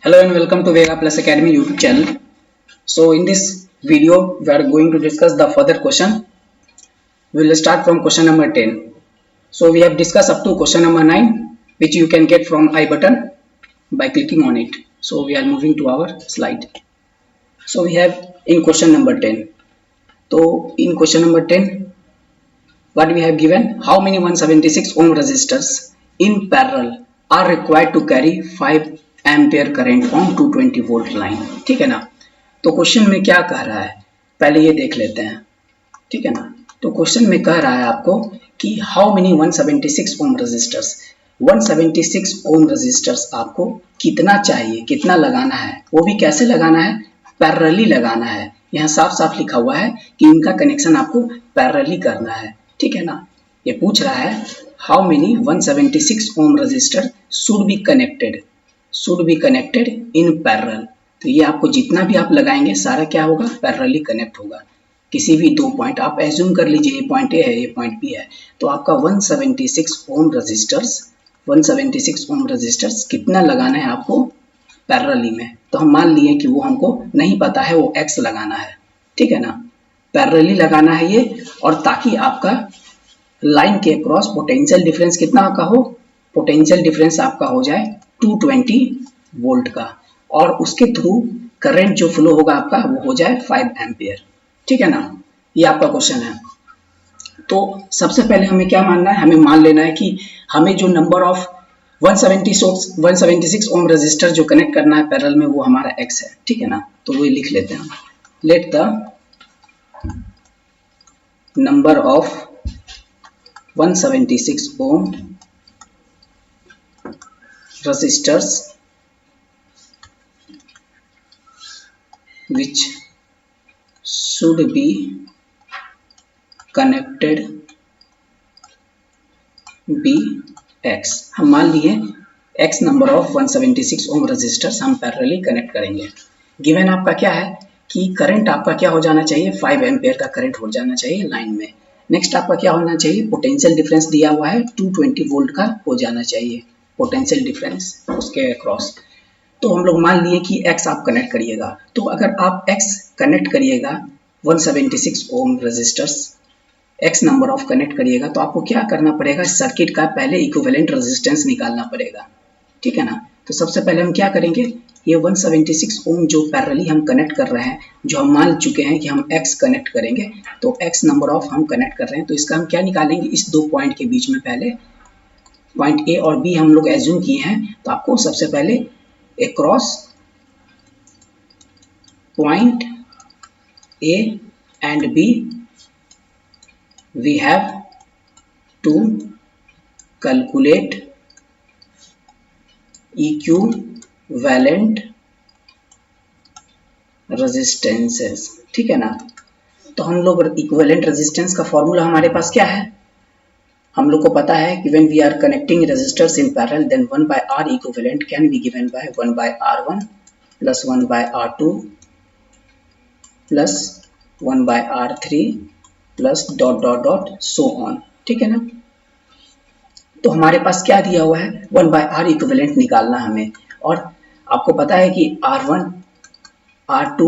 Hello and welcome to Vega Plus Academy YouTube channel. So in this video we are going to discuss the further question. We will start from question number 10. So we have discussed up to question number 9, which you can get from I button by clicking on it. So we are moving to our slide. So we have in question number 10. So in question number 10, what we have given, how many 176 ohm resistors in parallel are required to carry 5 ampere current on 220 volt line. ठीक है ना। तो question में क्या कह रहा है, पहले ये देख लेते हैं। ठीक है ना। तो क्वेश्चन में कह रहा है आपको कि how many 176 ohm resistors, 176 ohm resistors आपको कितना चाहिए, कितना लगाना है, वो भी कैसे लगाना है, पैरेलली लगाना है। यहाँ साफ साफ लिखा हुआ है कि इनका कनेक्शन आपको पैरेलली करना है। ठीक है ना। ये पूछ रहा है how many 176 ohm resistor should be connected in parallel. तो ये आपको जितना भी आप लगाएंगे सारा क्या होगा, पैरेलली कनेक्ट होगा। किसी भी दो पॉइंट आप एज्यूम कर लीजिए, ये पॉइंट ए है, ये पॉइंट बी है, तो आपका 176 ओम रेजिस्टर्स कितना लगाना है आपको पैरेलली में। तो हम मान लिए कि वो हमको नहीं पता है, वो एक्स लगाना है। ठीक है ना। पैरेलली लगाना है ये, और ताकि आपका लाइन के अक्रॉस पोटेंशियल डिफरेंस कितना का हो, पोटेंशियल डिफरेंस आपका हो जाए 220 वोल्ट का, और उसके थ्रू करंट जो फ्लो होगा आपका वो हो जाए 5 एम्पियर। ठीक है ना। ये आपका क्वेश्चन है। तो सबसे पहले हमें क्या मानना है, हमें मान लेना है कि हमें जो नंबर ऑफ 176 ओम रेजिस्टर जो कनेक्ट करना है पैरेलल में वो हमारा एक्स है। ठीक है ना। तो वो लिख लेते हैं, let the number of 176 ohm resistors which should be connected be x। हम मान लिए x number of 176 ohm resistors हम पैरेलली कनेक्ट करेंगे। गिवन आपका क्या है कि करंट आपका क्या हो जाना चाहिए, 5 एम्पियर का करंट हो जाना चाहिए लाइन में। नेक्स्ट आपका क्या होना चाहिए, पोटेंशियल डिफरेंस दिया हुआ है 220 वोल्ट का हो जाना चाहिए पोटेंशियल डिफरेंस उसके अक्रॉस। तो हम लोग मान लिए कि x आप कनेक्ट करिएगा। तो अगर आप x कनेक्ट करिएगा 176 ohm resistors x number of connect करिएगा, तो आपको क्या करना पड़ेगा, सर्किट का पहले इक्विवेलेंट रेजिस्टेंस निकालना पड़ेगा। ठीक है ना। तो सबसे पहले हम क्या करेंगे, ये 176 ओम जो पैरेलली हम कनेक्ट कर रहे हैं, जो हम मान चुके हैं कि हम x कनेक्ट करेंगे, तो x नंबर ऑफ हम कनेक्ट कर रहे हैं, तो इसका हम क्या निकालेंगे, इस दो पॉइंट के बीच में पहले पॉइंट ए और बी हम लोग एज्यूम किए हैं। तो आपको सबसे पहले across point A and B we have to calculate equivalent resistances. ठीक है ना। तो हम लोग इक्विवेलेंट रेजिस्टेंस का फॉर्मूला हमारे पास क्या है, हम लोग को पता है कि when we are connecting resistors in parallel then 1 by R equivalent can be given by 1 by R1 plus 1 by R2 plus 1 by R3 plus dot dot dot so on। ठीक है ना। तो हमारे पास क्या दिया हुआ है, 1 by R equivalent निकालना हमें, और आपको पता है कि R1 R2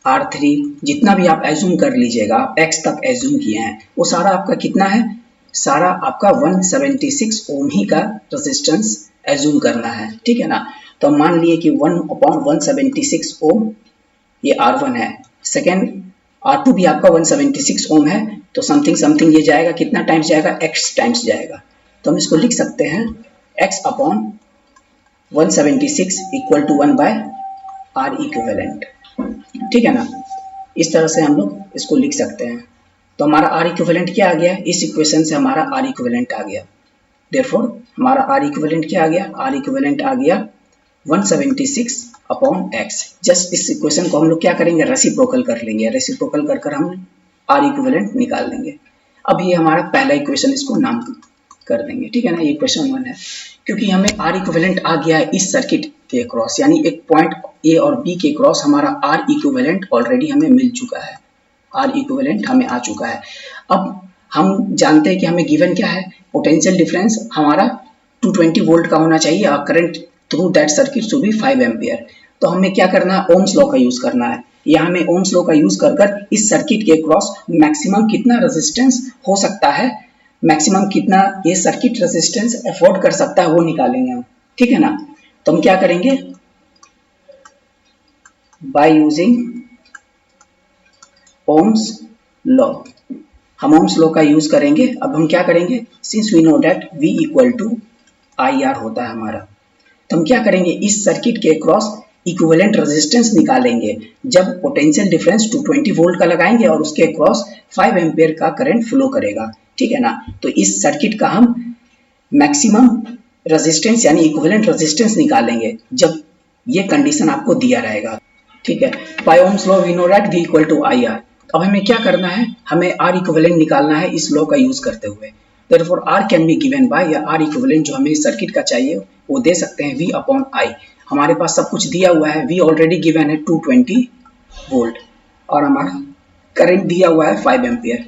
R3 जितना भी आप एज्यूम कर लीजिएगा, आप x तक एज्यूम किए हैं, वो सारा आपका कितना है, सारा आपका 176 ओम ही का रेजिस्टेंस एज्यूम करना है। ठीक है ना। तो मान लिए कि 1/176 ओम ये R1 है, सेकेंड R2 भी आपका 176 ओम है, तो समथिंग समथिंग ये जाएगा, कितना टाइम्स जाएगा, x टाइम्स जाएगा। तो हम इसको लिख सकते हैं x/176 equal to 1 by R equivalent. ठीक है ना। इस तरह से हम लोग इसको लिख सकते हैं। तो हमारा R इक्विवेलेंट क्या आ गया, इस इक्वेशन से हमारा R इक्विवेलेंट आ गया। देयरफॉर हमारा R इक्विवेलेंट क्या आ गया, R इक्विवेलेंट आ गया 176 अपॉन x। जस्ट इस इक्वेशन को हम लोग क्या करेंगे, रेसिप्रोकल कर लेंगे, रेसिप्रोकल कर कर हम R इक्विवेलेंट निकाल लेंगे। अब ये हमारा पहला इक्वेशन, इसको नाम कर देंगे। ठीक है ना। ये क्वेश्चन 1 है, क्योंकि हमें R इक्विवेलेंट आ गया है इस सर्किट के क्रॉस, यानी एक पॉइंट ए और बी के क्रॉस हमारा R इक्विवेलेंट ऑलरेडी हमें मिल चुका है, R इक्विवेलेंट हमें आ चुका है। अब हम जानते हैं कि हमें गिवन क्या है, पोटेंशियल डिफरेंस हमारा 220 वोल्ट का होना चाहिए और current through that circuit should be 5 ampere. तो हमें क्या करना है, ओम्स लॉ का यूज करना है। या हमें ओम्स लॉ का यूज कर इस सर्किट के क्रॉस मैक्सिमम कितना रेजिस्टेंस हो सकता है, मैक्सिमम कितना ये सर्किट रेजिस्टेंस अफोर्ड कर सकता है, वो निकालेंगे हम। ठीक है ना। तो हम क्या करेंगे, बाय यूजिंग ओम्स लॉ, हम ओम्स लॉ का यूज करेंगे। अब हम क्या करेंगे, since we know that V equal to I R होता है हमारा, तो हम क्या करेंगे, इस सर्किट के क्रॉस इक्विवेलेंट रेजिस्टेंस निकालेंगे जब पोटेंशियल डिफरेंस 220 वोल्ट का लगाएंगे और उसके क्रॉस 5 एम्पियर का करंट फ्लो करेगा। ठीक है ना। तो इस सर्किट का हम मैक्सिमम रेजिस्टेंस यानी इक्विवेलेंट रेजिस्टेंस निकालेंगे जब ये कंडीशन आपको दिया रहेगा। ठीक है। By Ohm's law we know that V equal to I R. अब हमें क्या करना है, हमें R इक्विवेलेंट निकालना है इस लॉ का यूज करते हुए। Therefore R can be given bye, या R इक्विवेलेंट जो हमें इस सर्किट का चाहिए वो दे सकते हैं V अपॉन I। हमारे पास सब कुछ दिया हुआ है, V ऑलरेडी गिवन है 220 वोल्ट और हमारा करंट दिया हुआ है 5 एम्पियर।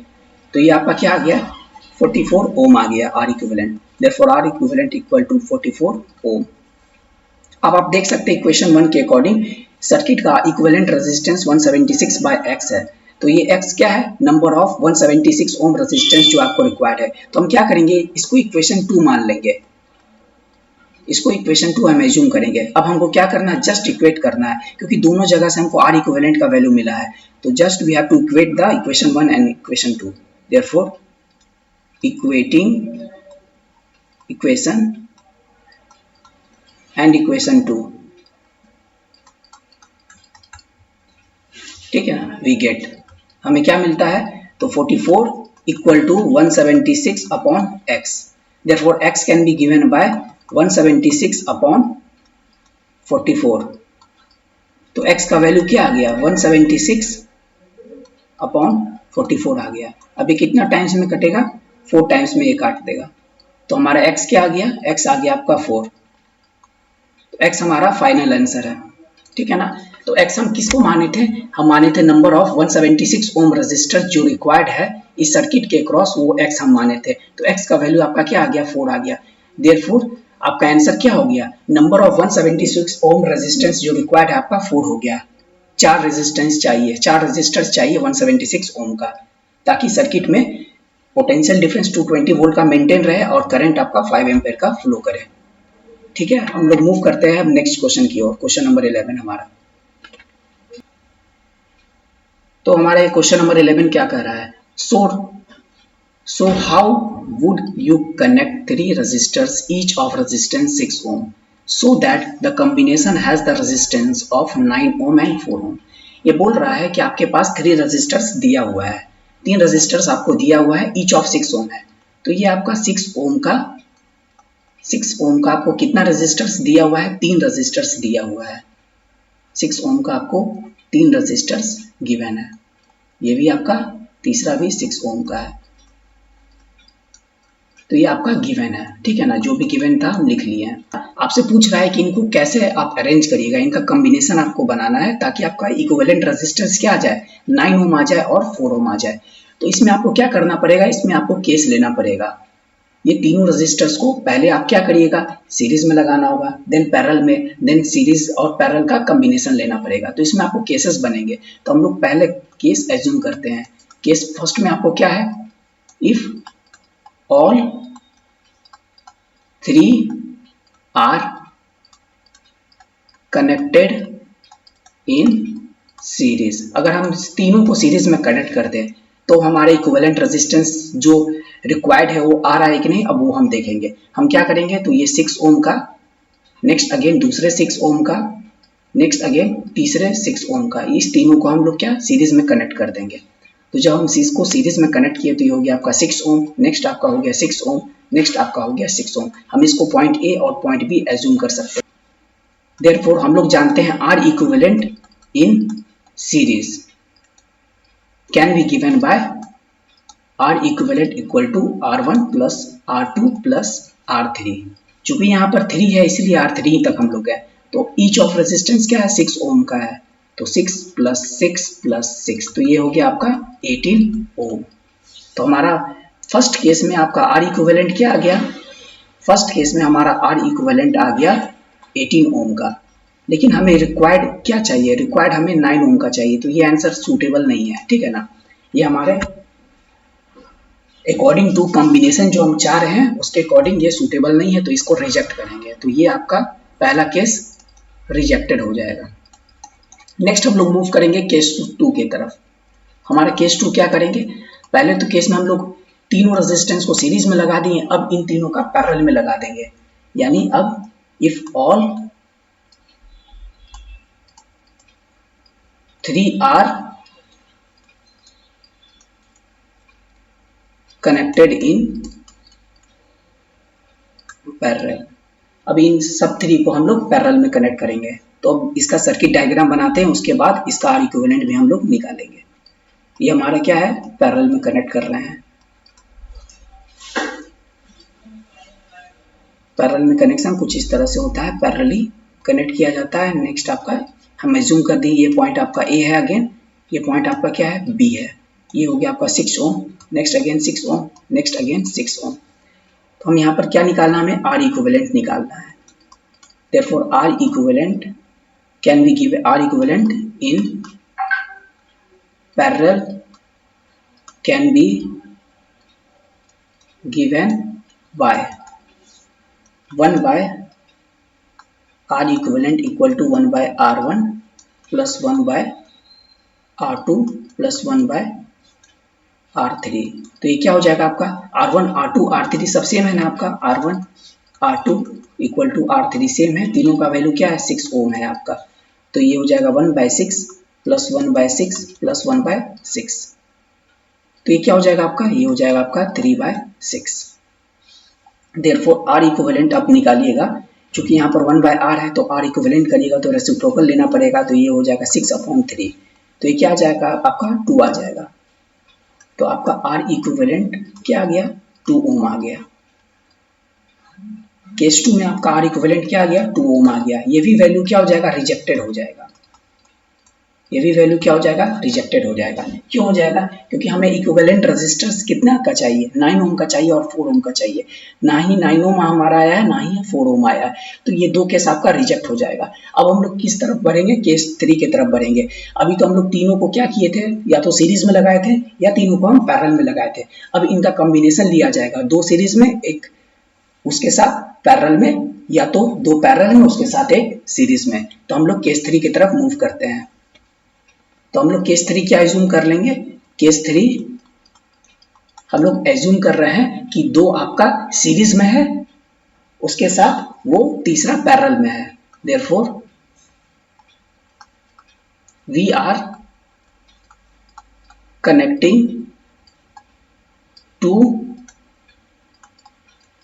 तो ये आपका क्या आ गया, 44 ओम आ गया R equivalent. Therefore R equivalent equal to 44 ohm. अब आप देख सकते हैं इक्वेशन 1 के अकॉर्डिंग सर्किट का इक्विवेलेंट रेजिस्टेंस 176 बाय x है। तो ये x क्या है, नंबर ऑफ 176 ओम रेजिस्टेंस जो आपको रिक्वायर्ड है। तो हम क्या करेंगे, इसको इक्वेशन 2 मान लेंगे, इसको इक्वेशन 2 हम एज्यूम करेंगे। अब हमको क्या करना है, जस्ट इक्वेट करना है, क्योंकि दोनों जगह से हमको R इक्विवेलेंट का वैल्यू मिला है। तो just we have to equate the equation 1 and equation 2। Therefore equating equation and equation 2, ठीक है ना, वी गेट, हमें क्या मिलता है, तो 44 equal to 176 upon x। Therefore x can be given by 176 upon 44। तो x का वैल्यू क्या आ गया, 176 अपॉन 44 आ गया। अभी कितना टाइम्स में कटेगा, 4 टाइम्स में ये काट देगा। तो हमारा x क्या आ गया, x आ गया आपका 4। तो x हमारा फाइनल आंसर है। ठीक है ना। तो x हम किसको माने थे, हम माने थे नंबर ऑफ 176 ओम रेजिस्टर जो रिक्वायर्ड है इस सर्किट के क्रॉस, वो x हम माने थे। तो x का वैल्यू आपका क्या आ गया, 4 आ गया। देयरफॉर आपका आंसर क्या हो गया, नंबर ऑफ 176 ओम रेजिस्टेंस जो रिक्वायर्ड है आपका 4 हो गया। 4 रेजिस्टेंस चाहिए, 4 रेजिस्टर्स चाहिए 176 ओम का, ताकि सर्किट में पोटेंशियल डिफरेंस 220 वोल्ट का मेंटेन रहे और करंट आपका 5 एम्पियर का फ्लो करे। ठीक है, हम लोग मूव करते हैं नेक्स्ट क्वेश्चन की ओर, क्वेश्चन नंबर 11 हमारा। तो हमारा क्वेश्चन नंबर 11 क्या कह रहा है, so how would you connect 3 resistors each of resistance 6 ohm so that the combination has the resistance of 9 ohm and 4 ohm। ये बोल रहा है कि आपके पास 3 resistors दिया हुआ है, 3 resistors आपको दिया हुआ है, each of 6 ohm है। तो ये आपका 6 ohm का आपको कितना रेजिस्टर्स दिया हुआ है, 3 रेजिस्टर्स दिया हुआ है। 6 ओम का आपको 3 रेजिस्टर्स गिवन है, ये भी आपका तीसरा भी 6 ओम का है। तो ये आपका गिवन है। ठीक है ना, जो भी गिवन था हम लिख लिए हैं। आपसे पूछ रहा है कि इनको कैसे आप अरेंज करिएगा, इनका कॉम्बिनेशन आपको बनाना है ताकि आपका इक्विवेलेंट रेजिस्टेंस क्या आ जाए, 9 ओम आ जाए और 4 ओम आ जाए। तो इसमें आपको क्या करना पड़ेगा, इसमें आपको केस लेना पड़ेगा। ये तीनों रेजिस्टर्स को पहले आप क्या करिएगा, सीरीज में लगाना होगा, देन पैरेलल में, देन सीरीज और पैरेलल का कॉम्बिनेशन लेना पड़ेगा। तो इसमें आपको केसेस बनेंगे। तो हम लोग पहले केस एज्यूम करते हैं। केस फर्स्ट में आपको क्या है, if all 3 are connected in series. अगर हम तीनों को सीरीज में कनेक्ट कर दें तो हमारे इक्विवेलेंट रेजिस्टेंस जो रिक्वायर्ड है वो आ रहा है कि नहीं, अब वो हम देखेंगे। हम क्या करेंगे, तो ये 6 ओम का, नेक्स्ट अगेन दूसरे 6 ओम का, नेक्स्ट अगेन तीसरे 6 ओम का, इस तीनों को हम लोग क्या सीरीज में कनेक्ट कर देंगे। तो जब हम इसको सीरीज में कनेक्ट किए तो ये हो गया आपका 6 ओम, नेक्स्ट आपका हो गया 6 ओम, नेक्स्ट आपका हो गया 6 ओम। हम इसको पॉइंट ए और पॉइंट बी एज्यूम कर सकते हैं। देयरफॉर हम लोग जानते हैं R equivalent in series can be given by R equivalent equal to R1 plus R2 plus R3। चूंकि यहाँ पर 3 है इसलिए R3 तक हम लोग गए। तो ईच ऑफ रेजिस्टेंस क्या है, 6 ओम का है। तो 6 प्लस 6 प्लस 6, तो ये हो गया आपका 18 ओम। तो हमारा फर्स्ट केस में आपका R इक्विवेलेंट क्या आ गया, फर्स्ट केस में हमारा R इक्विवेलेंट आ गया 18 ओम का, लेकिन हमें रिक्वायर्ड क्या चाहिए, रिक्वायर्ड हमें 9 ओम का चाहिए, तो ये आंसर सूटेबल नहीं है, ठीक है ना। ये हमारे अकॉर्डिंग टू कॉम्बिनेशन जो हम चाह रहे हैं उसके अकॉर्डिंग ये सूटेबल नहीं है, तो इसको रिजेक्ट करेंगे, तो ये आपका पहला केस रिजेक्टेड हो जाएगा। नेक्स्ट हम लोग मूव करेंगे केस 2 की तरफ। हमारा केस 2 क्या करेंगे, पहले तो केस में हम लोग तीनों रेजिस्टेंस को सीरीज में लगा दिए, अब इन तीनों का पैरेलल में लगा देंगे, यानी अब if all 3 are connected in parallel, अब इन सब 3 को हम लोग पैरेलल में कनेक्ट करेंगे। तो अब इसका सर्किट डायग्राम बनाते हैं, उसके बाद इसका आर इक्विवेलेंट भी हम लोग निकालेंगे। ये हमारा क्या है, पैरेलल में कनेक्ट कर रहे हैं। पैरेलल में कनेक्शन कुछ इस तरह से होता है, पैरेलली कनेक्ट किया जाता है। नेक्स्ट आपका हम एज्यूम कर दी ये पॉइंट आपका ए है, अगेन ये पॉइंट आपका क्या है, बी है। ये हो गया आपका 6 ओम, नेक्स्ट अगेन 6 ओम, नेक्स्ट अगेन 6 ओम। तो हम यहाँ पर क्या निकालना, हमें आर इक्विवेलेंट निकालना है। Therefore R equivalent can be give R equivalent in parallel can be given by 1 by R equivalent equal to 1 by R1 plus 1 by R2 plus 1 by R3। तो ये क्या हो जाएगा आपका, R1 R2 R3 सब same है ना आपका, R1 R2 equal to R3 same है, तीनों का वैल्यू क्या है 6 ओम है आपका। तो ये हो जाएगा 1 by 6 plus 1 by 6 plus 1 by 6। तो ये क्या हो जाएगा आपका, ये हो जाएगा आपका 3 by 6। देयरफॉर आर इक्विवेलेंट आप निकालिएगा, क्योंकि यहाँ पर 1 बाय आर है तो आर इक्विवेलेंट करिएगा तो रेसिप्रोकल लेना पड़ेगा, तो ये हो जाएगा 6/3। तो ये क्या आ जाएगा आपका 2 आ जाएगा। तो आपका आर इक्विवेलेंट क्या आ गया, 2 ओम आ गया। केस 2 में आपका आर इक्विवेलेंट क्या आ गया, 2 ओम आ गया। ये भी वैल्यू क्या हो जाएगा, रिजेक्टेड हो जाएगा। ये भी वैल्यू क्या हो जाएगा, रिजेक्टेड हो जाएगा। क्यों हो जाएगा, क्योंकि हमें इक्विवेलेंट रेजिस्टेंस कितना का चाहिए, 9 ओम का चाहिए और 4 ओम का चाहिए। ना ही 9 ओम हमारा आया है, ना ही 4 ओम आया है, तो ये दो केस आपका रिजेक्ट हो जाएगा। अब हम लोग किस तरफ बढ़ेंगे, केस 3 की तरफ बढ़ेंगे। अभी तो हम लोग तीनों को क्या किए थे, या तो सीरीज में लगाए थे या तीनों को हम पैरेलल में लगाए थे। अब इनका कॉम्बिनेशन लिया जाएगा, 2 सीरीज में एक उसके साथ पैरेलल में, या तो 2 पैरेलल में उसके साथ एक सीरीज में। तो हम लोग केस 3 की तरफ मूव करते हैं। तो हम लोग केस 3 क्या एज्यूम कर लेंगे, केस 3 हम लोग एज्यूम कर रहे हैं कि 2 आपका सीरीज में है, उसके साथ वो तीसरा पैरेलल में है। Therefore we are connecting 2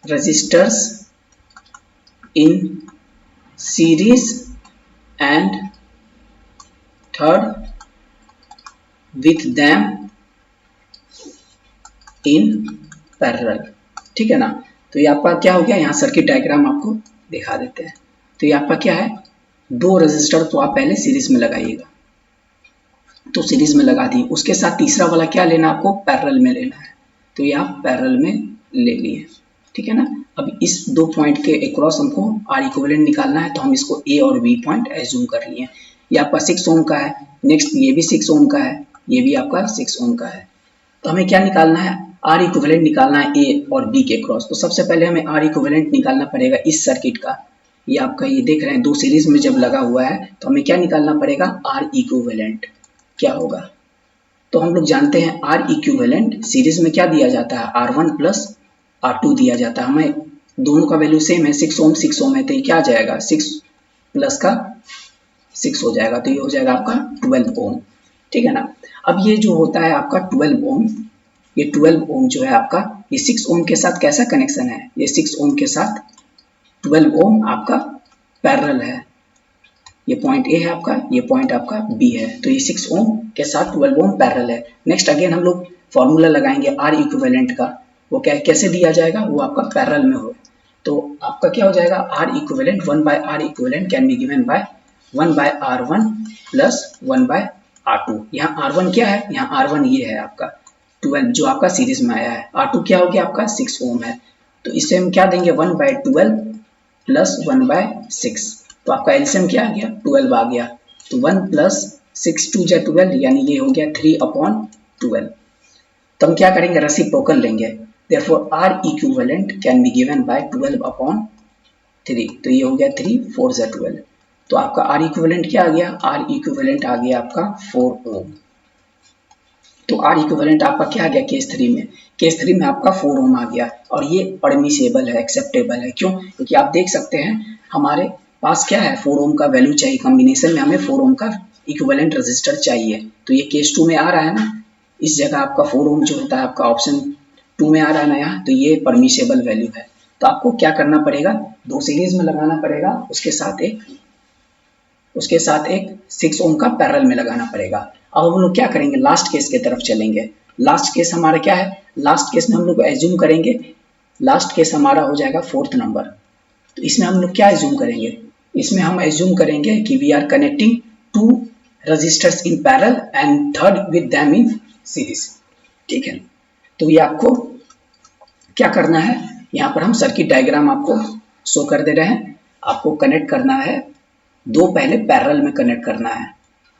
resistors in series and third with them in parallel। ठीक है ना। तो ये आपका क्या हो गया, यहाँ सर्किट डायग्राम आपको दिखा देते हैं। तो ये आपका क्या है, 2 रेजिस्टर तो आप पहले सीरीज में लगाइएगा, तो सीरीज में लगा दी, उसके साथ तीसरा वाला क्या लेना आपको, पैरेलल में लेना है। तो ये आप पैरेलल में ले लिए, ठीक है ना। अब इस 2 पॉइंट के अक्रॉस हमको आर इक्विवेलेंट निकालना है, तो हम इसको ए और बी पॉइंट एज्यूम कर लिए। ये आपका 6 ओम का है, नेक्स्ट ये भी 6 ओम का है, ये भी आपका 6 ओम का है। तो हमें क्या निकालना है, आर इक्विवेलेंट निकालना है ए और बी के क्रॉस। तो सबसे पहले हमें आर इक्विवेलेंट निकालना पड़ेगा इस सर्किट का। ये आपका ये देख रहे हैं 2 सीरीज में जब लगा हुआ है, तो हमें क्या निकालना पड़ेगा, आर इक्विवेलेंट क्या होगा। तो हम लोग जानते हैं आर इक्विवेलेंट सीरीज में क्या दिया जाता है, R1 प्लस R2 दिया जाता है। हमें दोनों का वैल्यू सेम है, 6 ओम 6 ओम है, तो ये क्या आ जाएगा, 6 प्लस का 6 हो जाएगा। तो ये हो जाएगा आपका 12 ओम, ठीक है ना। अब ये जो होता है आपका 12 ओम, ये 12 ओम जो है आपका, ये 6 ओम के साथ कैसा कनेक्शन है, ये 6 ओम के साथ 12 ओम आपका पैरेलल है। ये पॉइंट ए है आपका, ये पॉइंट आपका बी है, तो ये 6 ओम के साथ 12 ओम पैरेलल है। नेक्स्ट अगेन हम लोग फॉर्मूला लगाएंगे आर इक्विवेलेंट का, वो क्या कैसे दिया जाएगा, वो आपका पैरेलल में हो। तो आपका क्या हो जाएगा, R equivalent 1 by R equivalent can be given by 1 by R1 plus 1 by R2। यहाँ R1 क्या है, यहाँ R1 ये है आपका 12 जो आपका सीरीज में आया है, R2 क्या हो गया आपका 6 ओम है। तो इससे हम क्या देंगे, 1 बाय 12 प्लस 1 बाय 6। तो आपका एलसीएम क्या आ गया, 12 आ गया। तो 1 प्लस 6 2 जा 12, यानी ये हो गया 3/12। तो हम क्या करेंगे, रेसिप्रोकल लेंगे। Therefore R equivalent can be given by 12/3। तो ये हो गया 3 4 जा 12। तो आपका आर इक्विवेलेंट क्या आ गया, आर इक्विवेलेंट आ गया आपका 4 ओम। तो आर इक्विवेलेंट आपका क्या आ गया केस 3 में, केस 3 में आपका 4 ओम आ गया। और ये परमिसेबल है, एक्सेप्टेबल है। क्यों, क्योंकि आप देख सकते हैं हमारे पास क्या है, 4 ओम का वैल्यू चाहिए, कॉम्बिनेशन में हमें 4 ओम का इक्विवेलेंट रजिस्टर चाहिए। तो ये केस 2 में आ रहा है ना, इस जगह आपका 4 ओम जो होता है आपका ऑप्शन 2 में आ रहा है ना यहाँ, तो ये परमिसेबल वैल्यू है। तो आपको क्या करना पड़ेगा, 2 सीरीज में लगाना पड़ेगा, उसके साथ एक 6 ओम का पैरेलल में लगाना पड़ेगा। अब हम लोग क्या करेंगे, लास्ट केस की तरफ चलेंगे। लास्ट केस हमारा क्या है, लास्ट केस में हम लोग एज्यूम करेंगे, लास्ट केस हमारा हो जाएगा 4th नंबर। तो इसमें हम लोग क्या एज्यूम करेंगे, इसमें हम एज्यूम करेंगे कि we are connecting 2 resistors in parallel and third with them in series. ठीक है, तो ये आपको क्या करना है, यहाँ पर हम सर्किट डायग्राम आपको शो कर दे रहे हैं। आपको कनेक्ट करना है, दो पहले पैरेलल में कनेक्ट करना है,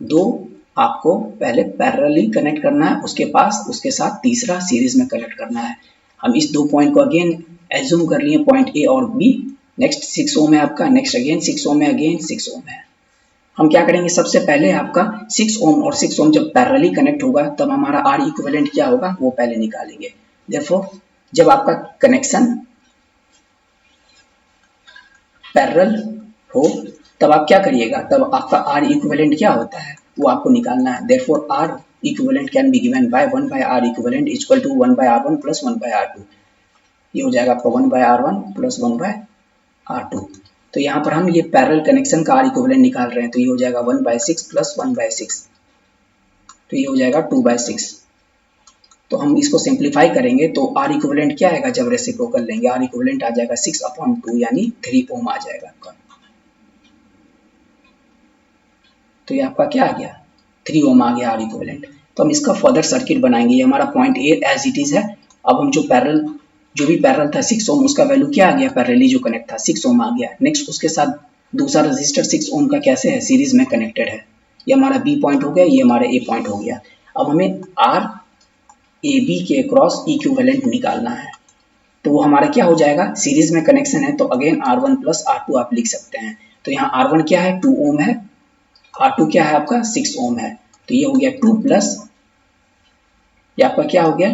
दो आपको पहले पैरेलली कनेक्ट करना है, उसके साथ तीसरा सीरीज में कनेक्ट करना है। हम इस 2 पॉइंट को अगेन एज्यूम कर लिए, पॉइंट ए और बी। नेक्स्ट 6 ओम है आपका, नेक्स्ट अगेन 6 ओम है, अगेन 6 ओम है। हम क्या करेंगे, सबसे पहले आपका 6 ओम और 6 ओम जब पैरेलली कनेक्ट होगा तब हमारा आर इक्विवेलेंट क्या होगा वो पहले निकालेंगे। देयरफॉर जब आपका कनेक्शन पैरेलल हो तब आप क्या करिएगा, तब आपका आर इक्विवेलेंट क्या होता है वो आपको निकालना है। Therefore R equivalent can be given by 1/r equivalent equal to 1/r1 plus 1/r2। ये हो जाएगा आपका 1/r1 प्लस 1/r2। तो यहाँ पर हम ये पैरेलल कनेक्शन का आर इक्विवेलेंट निकाल रहे हैं, तो ये हो जाएगा 1/6 प्लस 1/6, तो ये हो जाएगा 2/6। तो हम इसको सिंप्लीफाई करेंगे तो आर इक्विवेलेंट क्या आएगा, जब रेसिप्रोकल लेंगे आर इक्विवेलेंट आ जाएगा 6/2 यानी 3 ओम आ जाएगा आपका। तो ये आपका क्या आ गया, 3 ओम आ गया आर इक्विवेलेंट। तो हम इसका फर्दर सर्किट बनाएंगे। ये हमारा point A as it is है। अब हम जो भी पैरेलल था 6 ओम, उसका वैल्यू क्या आ गया, पैरेलली जो कनेक्ट था 6 ओम आ गया। नेक्स्ट उसके साथ दूसरा रजिस्टर 6 ओम का कैसे है, सीरीज में कनेक्टेड है। ये हमारा बी पॉइंट हो गया, ये हमारा ए पॉइंट हो गया। अब हमें आर ए बी के क्रॉस इक्विवेलेंट निकालना है। तो वो हमारा क्या हो जाएगा, सीरीज में कनेक्शन है तो अगेन R1 प्लस R2 आप लिख सकते हैं। तो यहाँ R1 क्या है, 2 ओम है, R2 क्या है आपका 6 ओम है। तो ये हो गया 2 प्लस, ये आपका क्या हो गया,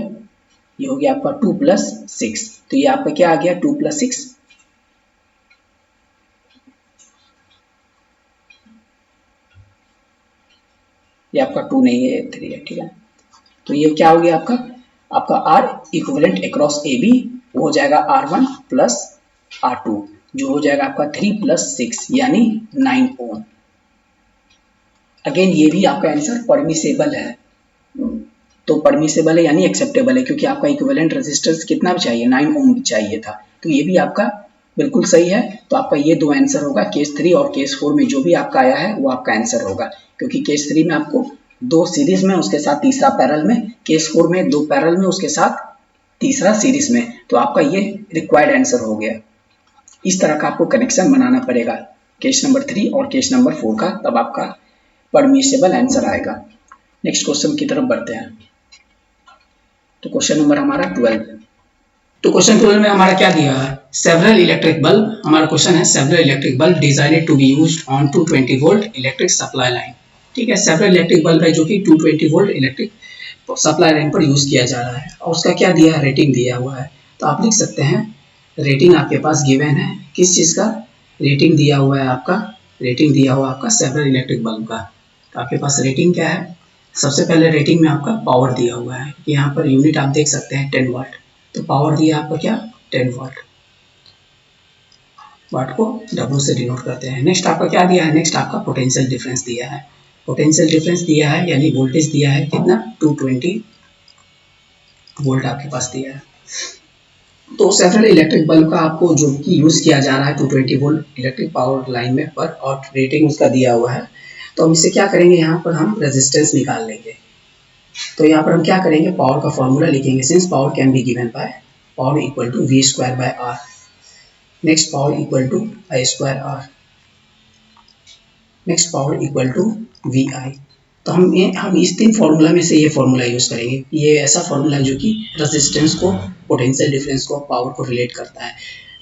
ये हो गया आपका 2 प्लस 6। तो ये आपका क्या आ गया 2 प्लस 6, ये आपका 2 नहीं है 3 है, ठीक है। तो ये क्या हो गया आपका R equivalent across A B वो हो जाएगा R1 प्लस R2, जो हो जाएगा आपका 3 प्लस 6 यानी 9 ओम। अगेन ये भी आपका आंसर परमिसेबल है। तो परमिसेबल है यानी एक्सेप्टेबल है, क्योंकि आपका इक्विवेलेंट रेजिस्टेंस कितना चाहिए, 9 ओम चाहिए था। तो ये भी आपका बिल्कुल सही है। तो आपका ये दो आंसर होगा, केस 3 और केस 4 में जो भी आपका आया है वो आपका आंसर होगा। क्योंकि केस 3 में आपको 2 सीरीज में, उसके साथ तीसरा पैरेलल में, केस 4 में 2 पैरेलल में, उसके साथ तीसरा सीरीज में। तो आपका ये रिक्वायर्ड आंसर हो गया। इस तरह का आपको कनेक्शन बनाना पड़ेगा केस नंबर 3 और केस नंबर 4 का, तब आपका परमिसेबल आंसर आएगा। नेक्स्ट क्वेश्चन की तरफ बढ़ते हैं। तो क्वेश्चन नंबर हमारा 12। तो क्वेश्चन 12 में हमारा क्या दिया है, सेवरल इलेक्ट्रिक बल्ब। हमारा क्वेश्चन है several electric bulb designed to be used on 220 volt electric supply line. ठीक है, सेवरल इलेक्ट्रिक बल्ब है जो कि 220 वोल्ट इलेक्ट्रिक सप्लाई लाइन पर यूज किया जा रहा है। और उसका क्या दिया है, रेटिंग दिया हुआ है। तो आप लिख सकते हैं रेटिंग आपके पास गिवन है, किस चीज का रेटिंग दिया हुआ है, आपका रेटिंग दिया हुआ आपका सेवरल इलेक्ट्रिक बल्ब का। तो आपके पास रेटिंग क्या है, सबसे पहले रेटिंग में आपका पावर दिया हुआ है। यहाँ पर यूनिट आप देख सकते हैं 10 वाट। तो पावर दिया आपका क्या 10 वाट, वाट को W से डिनोट करते हैं। नेक्स्ट आपका क्या दिया है, नेक्स्ट आपका पोटेंशियल डिफरेंस दिया है। पोटेंशियल डिफरेंस दिया है यानी वोल्टेज दिया है कितना 220 वोल्ट आपके पास दिया है। तो सेवरल इलेक्ट्रिक बल्ब का आपको जो कि यूज किया जा रहा है 220 वोल्ट इलेक्ट्रिक पावर लाइन में पर, और रेटिंग उसका दिया हुआ है। तो हम इससे क्या करेंगे, यहाँ पर हम रेजिस्टेंस निकाल लेंगे। तो यहाँ पर हम क्या करेंगे, पावर का फॉर्मूला लिखेंगे। Since power can be given by power equal to V² by R। Next power equal to I² R। Next power equal to V I. तो हम इस तीन फॉर्मूला में से ये फॉर्मूला यूज करेंगे। ये ऐसा फॉर्मूला है जो कि रेजिस्टेंस को, पोटेंशियल डिफरेंस को, पावर को रिलेट करता है।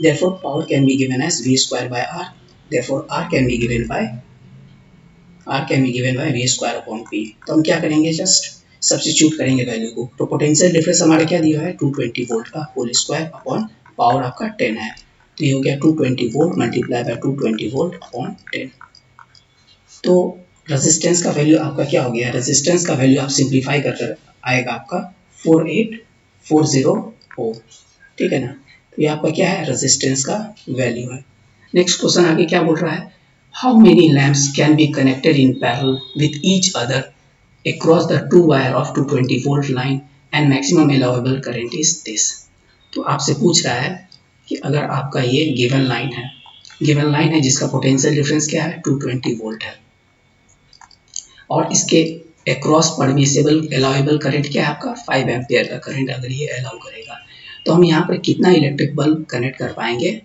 Therefore power can be given as V square by R. Therefore R can be given by V square upon P. तो हम क्या करेंगे, जस्ट सब्स्टिट्यूट करेंगे वैल्यू को। तो पोटेंशियल डिफरेंस हमारा क्या दिया है, 220 वोल्ट का होल स्क्वायर अपॉन पावर आपका 10 है। तो ये हो गया 220 volt multiply by 220 volt upon 10। तो रेजिस्टेंस का वैल्यू आपका क्या हो गया, रेजिस्टेंस का वैल्यू आप सिंप्लीफाई कर आएगा आपका 4840 ओम। ठीक है ना। तो ये आपका क्या है, रेजिस्टेंस का वैल्यू है। नेक्स्ट क्वेश्चन आगे क्या बोल रहा है, how many lamps can be connected in parallel with each other across the two wire of 220 volt line and maximum allowable current is this। तो आपसे पूछ रहा है कि अगर आपका ये गिवन लाइन है जिसका पोटेंशियल डिफरेंस क्या है, 220 वोल्ट है, और इसके अक्रॉस परमिसेबल अलाउेबल करंट क्या है आपका, 5 एम्पियर का करंट अगर ये अलाउ करेगा, तो हम यहाँ पर कितना इलेक्ट्रिक बल्ब कनेक्ट कर पाएंगे।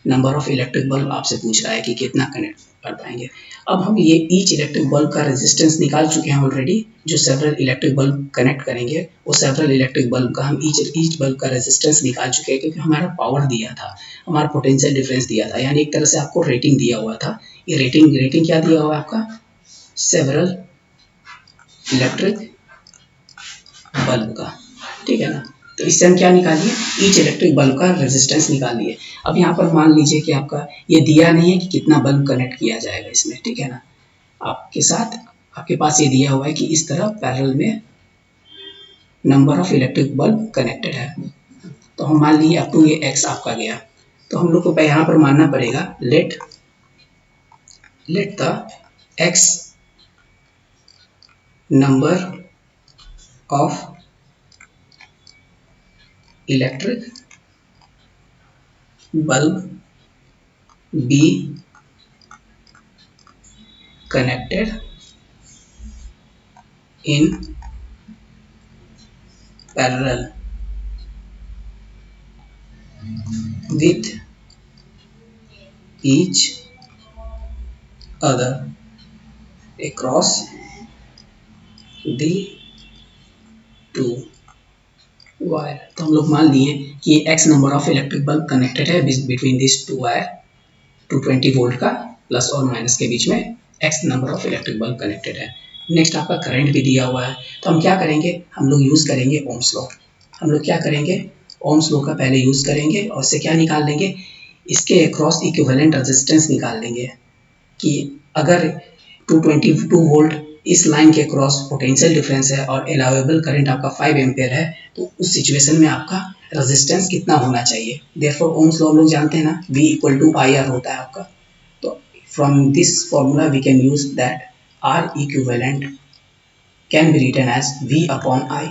नंबर ऑफ इलेक्ट्रिक बल्ब आपसे पूछ रहा है कि कितना कनेक्ट कर पाएंगे। अब हम ये ईच इलेक्ट्रिक बल्ब का रेजिस्टेंस निकाल चुके हैं ऑलरेडी। जो सेवरल इलेक्ट्रिक बल्ब कनेक्ट करेंगे वो सेवरल इलेक्ट्रिक बल्ब का हम ईच बल्ब का रेजिस्टेंस निकाल चुके हैं, क्योंकि हमारा पावर दिया था, हमारा पोटेंशियल डिफरेंस दिया था, यानी एक तरह से आपको रेटिंग दिया हुआ था। ये रेटिंग क्या दिया हुआ है आपका, सेवरल इलेक्ट्रिक बल्ब का। ठीक है ना। तो इससे हम क्या निकालिए, ईच इलेक्ट्रिक बल्ब का रेजिस्टेंस निकालिए। अब यहाँ पर मान लीजिए कि आपका ये दिया नहीं है कि कितना बल्ब कनेक्ट किया जाएगा इसमें। ठीक है ना। आपके पास ये दिया हुआ है कि इस तरह पैरेलल में number of electric bulb connected है। तो हम मान लिए अप टू ये एक्स आपका गया। तो हम लोग को यहाँ पर मानना पड़ेगा let the X number of electric bulb be connected in parallel with each other across the two wire। तो हम लोग मान लिए कि x number of electric bulb connected है between this two wire, 220 volt का प्लस और माइनस के बीच में x number of electric bulb connected है। नेक्स्ट आपका करंट भी दिया हुआ है। तो हम क्या करेंगे, हम लोग यूज करेंगे ओम्स लॉ। हम लोग क्या करेंगे, ओम्स लॉ का पहले यूज करेंगे और इससे क्या निकाल लेंगे, इसके अक्रॉस इक्विवेलेंट रेजिस्टेंस निकाल लेंगे कि अगर 222 वोल्ट इस लाइन के क्रॉस पोटेंशियल डिफरेंस है और अलाउेबल करंट आपका 5 एम्पियर है, तो उस सिचुएशन में आपका रेजिस्टेंस कितना होना चाहिए। देयरफॉर ओम्स लॉ लोग जानते हैं ना, V इक्वल टू IR होता है आपका। तो from this formula we can use that R equivalent can be written as V upon I,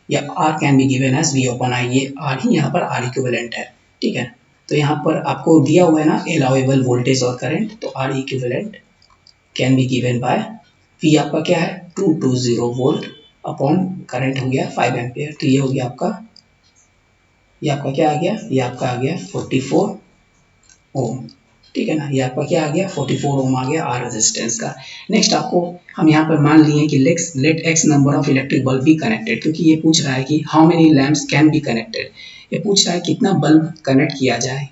या R can be given as V upon I। ये R ही यहाँ पर R इक्विवेलेंट है। ठीक है। तो यहाँ पर आपको दिया हुआ है ना अलाउेबल वोल्टेज और करंट, तो R equivalent can be given bye V आपका क्या है 220 वोल्ट अपॉन करंट हो गया 5 एम्पियर। तो ये हो गया आपका, ये आपका क्या आ गया, ये आपका आ गया 44 ओम। ठीक है ना। ये आपका क्या आ गया 44 ओम आ गया आर रेजिस्टेंस का। नेक्स्ट आपको हम यहाँ पर मान लिए कि let X number of electric bulb be connected, क्योंकि ये पूछ रहा है कि how many lamps can be connected. ये पूछ रहा है कितना बल्ब कनेक्ट किया जाए,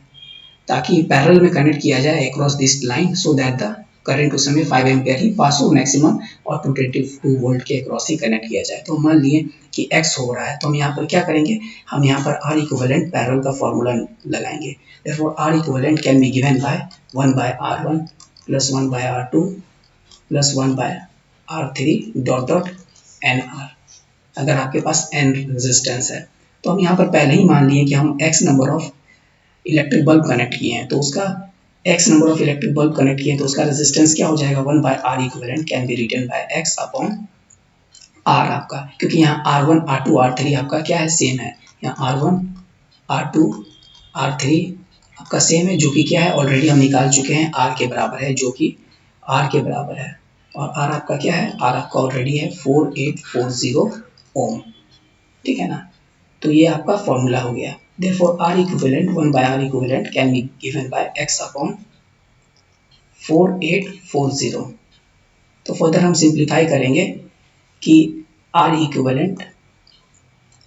ताकि पैरेलल में कनेक्ट किया जाए across this line, so that the current उस समय 5 एम्पियर ही पास हो मैक्सिमम और 222 वोल्ट के अक्रॉस ही कनेक्ट किया जाए। तो मान लिए कि x हो रहा है, तो हम यहाँ पर क्या करेंगे, हम यहाँ पर R इक्विवेलेंट पैरेलल का फॉर्मूला लगाएंगे। therefore R equivalent can be given by 1 by R1 plus 1 by R2 plus 1 by R3 dot dot NR, अगर आपके पास n रेजिस्टेंस है। तो हम यहाँ पर पहले ही मान लिए कि हम x number of electric bulb connect किए हैं, तो उसका x number of electric bulb connect किए हैं, तो उसका रेजिस्टेंस क्या हो जाएगा 1 by R equivalent can be written by x upon R आपका, क्योंकि यहाँ R1 R2 R3 आपका क्या है सेम है। यहाँ R1 R2 R3 आपका सेम है, जो कि क्या है ऑलरेडी हम निकाल चुके हैं, R के बराबर है, जो कि R के बराबर है। और R आपका क्या है, R आपका ऑलरेडी है 4840 ओम। ठीक है ना। तो ये आपका फॉर्मूला हो गया। Therefore R equivalent 1 by R equivalent can be given by x upon 4840। तो फर्दर हम सिंप्लीफाई करेंगे कि R इक्विवेलेंट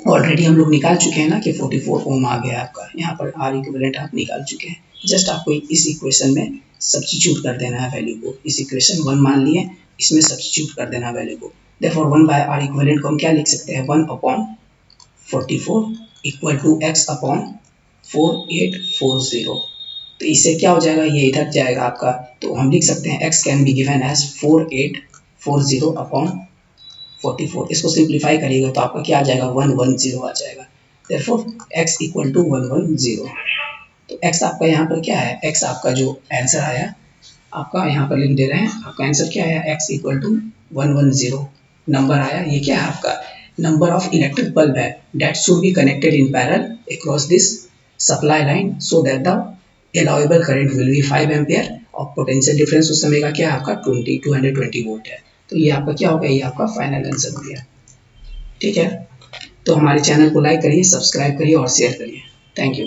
ऑलरेडी हम लोग निकाल चुके हैं ना कि 44 ओम आ गया आपका, यहाँ पर R इक्विवेलेंट आप निकाल चुके हैं। जस्ट आपको इस इक्वेशन में सब्स्टिट्यूट कर देना है वैल्यू को। इस इक्वेशन 1 मान लिए, इसमें सब्स्टिट्यूट कर देना वैल्यू को। देयरफॉर 1 बाय R इक्विवेलेंट को हम क्या लिख सकते हैं, 1 upon 44 equal to x upon 4840। तो इससे क्या हो जाएगा, ये इधर जाएगा आपका, तो हम लिख सकते हैं x can be given as 4840 upon 44। इसको सिंप्लीफाई करिएगा तो आपका क्या आ जाएगा, 110 आ जाएगा। Therefore x equal to 110। तो x आपका यहाँ पर क्या है, x आपका जो आंसर आया आपका यहाँ पर लिख दे रहे हैं, आपका आंसर क्या आया, x इक्वल टू 110 नंबर आया। ये क्या है आपका, नंबर ऑफ इलेक्ट्रिक बल्ब है that should be connected in parallel across this supply line so that the allowable current will be 5 ampere और पोटेंशियल डिफरेंस उस समय का क्या है आपका 220 वोल्ट है। तो ये आपका क्या होगा, ये आपका फाइनल आंसर हो गया। ठीक है, तो हमारे चैनल को लाइक करिए, सब्सक्राइब करिए और शेयर करिए। Thank you.